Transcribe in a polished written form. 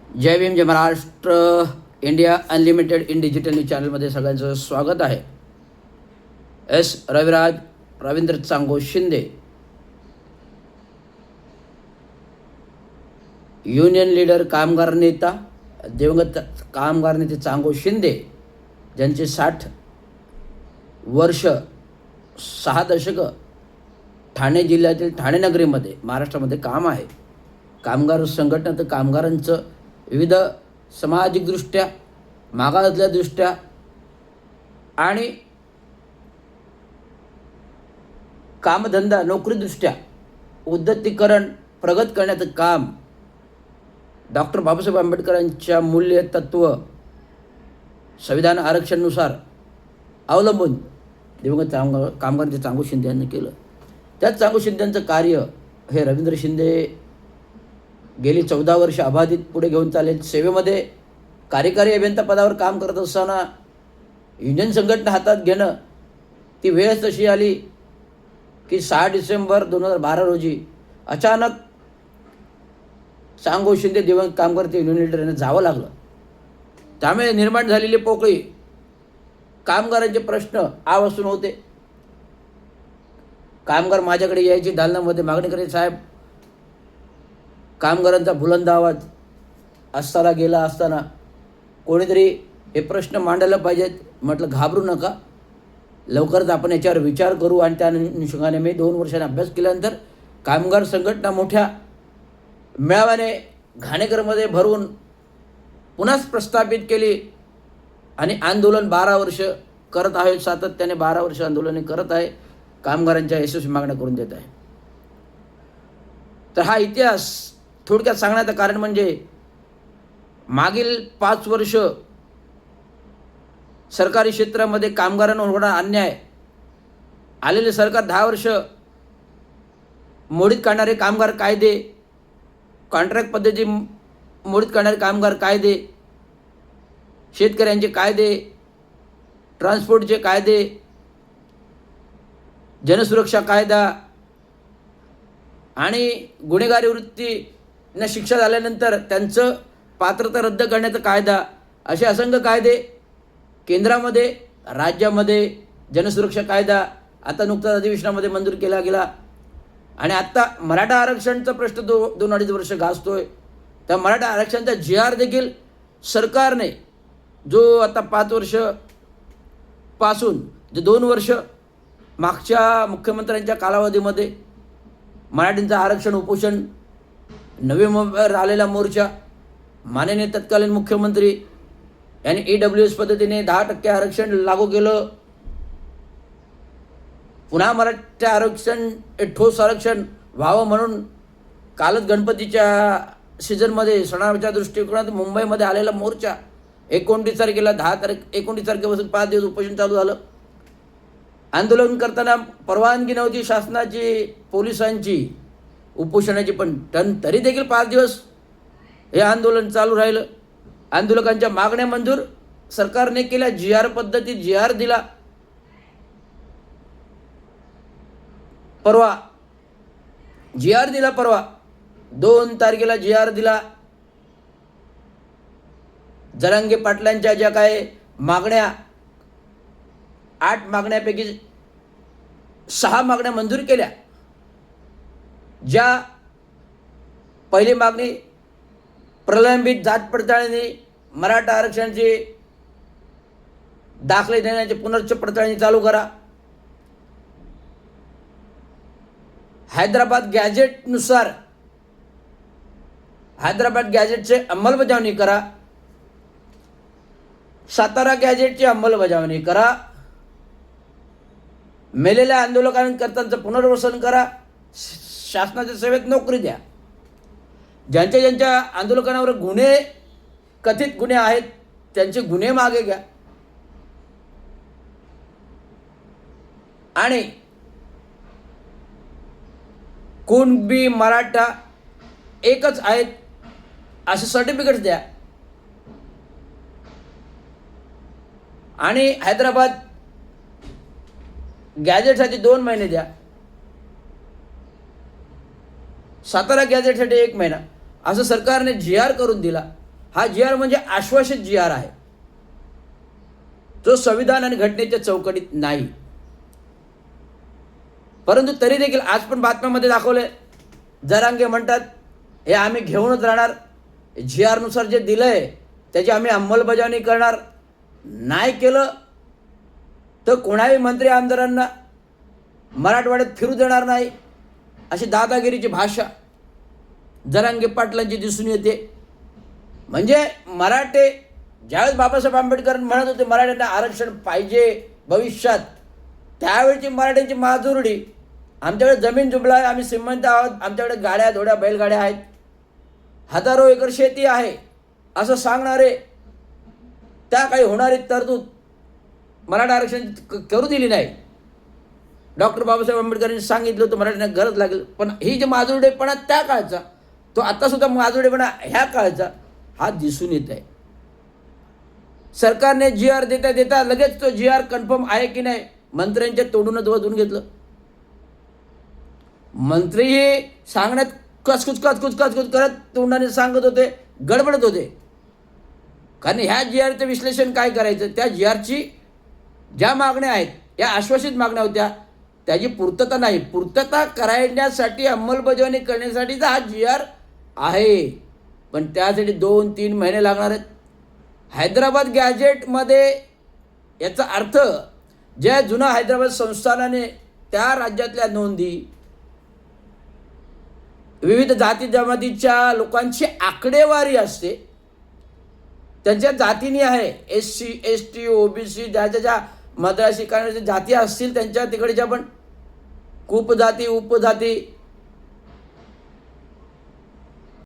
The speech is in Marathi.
जय भीम जय Maharashtra. India unlimited in digital news चॅनलमध्ये सगळ्यांचं स्वागत आहे. रविराज रवींद्र चांगो शिंदे, युनियन लीडर कामगार नेता, दिवंगत कामगार नेते चांगो शिंदे ज्यांचे 60 वर्ष 6 दशक ठाणे जिल्ह्यातील ठाणे नगरीमध्ये महाराष्ट्रामध्ये काम आहे. कामगार संघटना तर कामगारांचं विविध सामाजिकदृष्ट्या मागासलेल्या दृष्ट्या आणि कामधंदा नोकरीदृष्ट्या उद्योगीकरण प्रगत करण्याचं काम डॉक्टर बाबासाहेब आंबेडकरांच्या मूल्य तत्व संविधान आरक्षणानुसार अवलंबून दिवंगत कामगारांचे चांगो शिंदे यांनी केलं. त्याच चांगो शिंदेंचं कार्य हे रवींद्र शिंदे गेली 14 वर्ष अबाधित पुढे घेऊन चालेल. सेवेमध्ये कार्यकारी अभियंता पदावर काम करत असताना युनियन संघटना हातात घेणं ती वेळच तशी आली की 6 डिसेंबर 2012 रोजी अचानक चांगो शिंदे दिवंगत कामगार ते युनियन लीडर यांना जावं लागलं. त्यामुळे निर्माण झालेली पोकळी कामगारांचे प्रश्न आवासून होते. कामगार माझ्याकडे यायची, दालनामध्ये मागणी करायची, साहेब कामगारांचा बुलंद आवाज असताना गेला असताना कोणीतरी हे प्रश्न मांडायला पाहिजेत. म्हटलं घाबरू नका, लवकरच आपण याच्यावर विचार करू. आणि त्या अनुषंगाने मी 2 वर्षांनी अभ्यास केल्यानंतर कामगार संघटना मोठ्या मेळाव्याने घाणेकरमध्ये भरवून पुन्हाच प्रस्थापित केली आणि आंदोलन 12 वर्ष करत आहे. सातत्याने 12 वर्ष आंदोलने करत आहे, कामगारांच्या यशस्वी मागण्या करून देत आहे. तर हा इतिहास थोडक्यात सांगण्याचं कारण म्हणजे मागील 5 वर्ष सरकारी क्षेत्रामध्ये कामगारांवर होणारा अन्याय, आलेले सरकार 10 वर्ष मोडीत काढणारे कामगार कायदे, कॉन्ट्रॅक्ट पद्धती मोडीत काढणारे कामगार कायदे, शेतकऱ्यांचे कायदे, ट्रान्सपोर्टचे कायदे, जनसुरक्षा कायदा आणि गुन्हेगारी वृत्तींना शिक्षा झाल्यानंतर त्यांचं पात्रता रद्द करण्याचा कायदा, असे असंख्य कायदे केंद्रामध्ये, राज्यामध्ये, जनसुरक्षा कायदा आता नुकताच अधिवेशनामध्ये मंजूर केला गेला. आणि आत्ता मराठा आरक्षणचा प्रश्न 2-2.5 वर्ष गाजतोय. त्या मराठा आरक्षणाचा GR देखील सरकारने जो आता 5 वर्ष पासून जे 2 वर्ष मागच्या मुख्यमंत्र्यांच्या कालावधीमध्ये मराठींचं आरक्षण उपोषण, नवी मुंबईवर आलेला मोर्चा, माननीय तत्कालीन मुख्यमंत्री यांनी EWS पद्धतीने 10% आरक्षण लागू केलं. पुन्हा मराठा आरक्षण ठोस आरक्षण व्हावं म्हणून कालच गणपतीच्या सीझनमध्ये सणाच्या दृष्टिकोनात मुंबईमध्ये आलेला मोर्चा 29 तारखेला 29 तारखेपासून 5 दिवस उपोषण चालू झालं. आंदोलन करताना परवानगी नव्हती शासनाची, पोलिसांची, उपोषणाची, पण तरी देखील 5 दिवस हे आंदोलन चालू राहिलं. आंदोलकांच्या मागण्या मंजूर सरकारने केल्या. GR पद्धतीत GR दिला. परवा GR दिला, परवा 2 तारखेला GR दिला. जरांगे पाटलांच्या ज्या काय मागण्या, 8 मागण्यापैकी 6 मागण्या मंजूर केल्या. ज्या पहिली मागणी प्रलंबित जात पडताळणी, मराठा आरक्षणाचे दाखले देण्याची पुनश्च पडताळणी चालू करा. हैदराबाद गॅजेटनुसार हैदराबाद गॅजेटचे अंमलबजावणी करा. सातारा गॅजेटची अंमलबजावणी करा. मेलेल्या आंदोलकांकरतांचं पुनर्वसन करा. शासनाच्या सेवेत नोकरी द्या. ज्यांच्या आंदोलकांवर गुन्हे, कथित गुन्हे आहेत, त्यांचे गुन्हे मागे घ्या. आणि कुणबी मराठा एकच आहेत असे सर्टिफिकेट्स द्या. आणि हैदराबाद गॅजेटसाठी 2 महिने द्या. सातारा गॅजेटसाठी 1 महिना असं सरकारने GR करून दिला. हा जी आर म्हणजे आश्वासित जी आर आहे, जो संविधान आणि घटनेच्या चौकटीत नाही. परंतु तरी देखील आज पण बातम्यामध्ये दाखवले, जरांगे म्हणतात हे आम्ही घेऊनच राहणार, जी आरनुसार जे दिलंय त्याची आम्ही अंमलबजावणी करणार, नाही केलं तर कोणाही मंत्री आमदारांना मराठवाड्यात फिरू देणार नाही, अशी दादागिरीची भाषा जरांगे पाटलांची दिसून येते. म्हणजे मराठे ज्यावेळेस बाबासाहेब आंबेडकर म्हणत होते मराठ्यांना आरक्षण पाहिजे भविष्यात, त्यावेळची मराठ्यांची माजुरडी, आमच्याकडे जमीन जुबला आहे, आम्ही श्रीमंत आहोत, आमच्याकडे गाड्या धोड्या बैलगाड्या आहेत, हजारो एकर शेती आहे, असं सांगणारे त्या काही होणारी तरतूद मराठा आरक्षण करू दिली नाही. डॉक्टर बाबासाहेब आंबेडकरांनी सांगितलं होतं मराठ्यांना गरज लागेल, पण ही जे माजुरडेपणा त्या काळचा, तो आत्तासुद्धा माजुरडेपणा ह्या काळचा हा दिसून येत आहे. सरकारने जी आर देता देता लगेच तो जी आर कन्फर्म आहे की नाही मंत्र्यांच्या तोंडूनच वधून घेतलं. मंत्री हे सांगण्यात कचकुच करत तोंडाने सांगत होते, गडबडत होते. कारण ह्या जी आरचं विश्लेषण काय करायचं, त्या जी आरची ज्या मागण्या आहेत, या आश्वासित मागण्या होत्या, त्याची पूर्तता नाही, पूर्तता करण्यासाठी अंमलबजावणी करण्यासाठीचा हा जी आर आहे, पण त्यासाठी 2-3 महिने लागणार आहेत. हैदराबाद गॅजेटमध्ये याचा अर्थ ज्या जुना हैदराबाद संस्थानाने त्या राज्यातल्या नोंदी, विविध जाती जमातीच्या लोकांची आकडेवारी असते, त्यांच्या जातीनी आहे, SC ST OBC ज्या मद्रासी कानाच्या जाती असतील त्यांच्या तिकडच्या पण उपजाती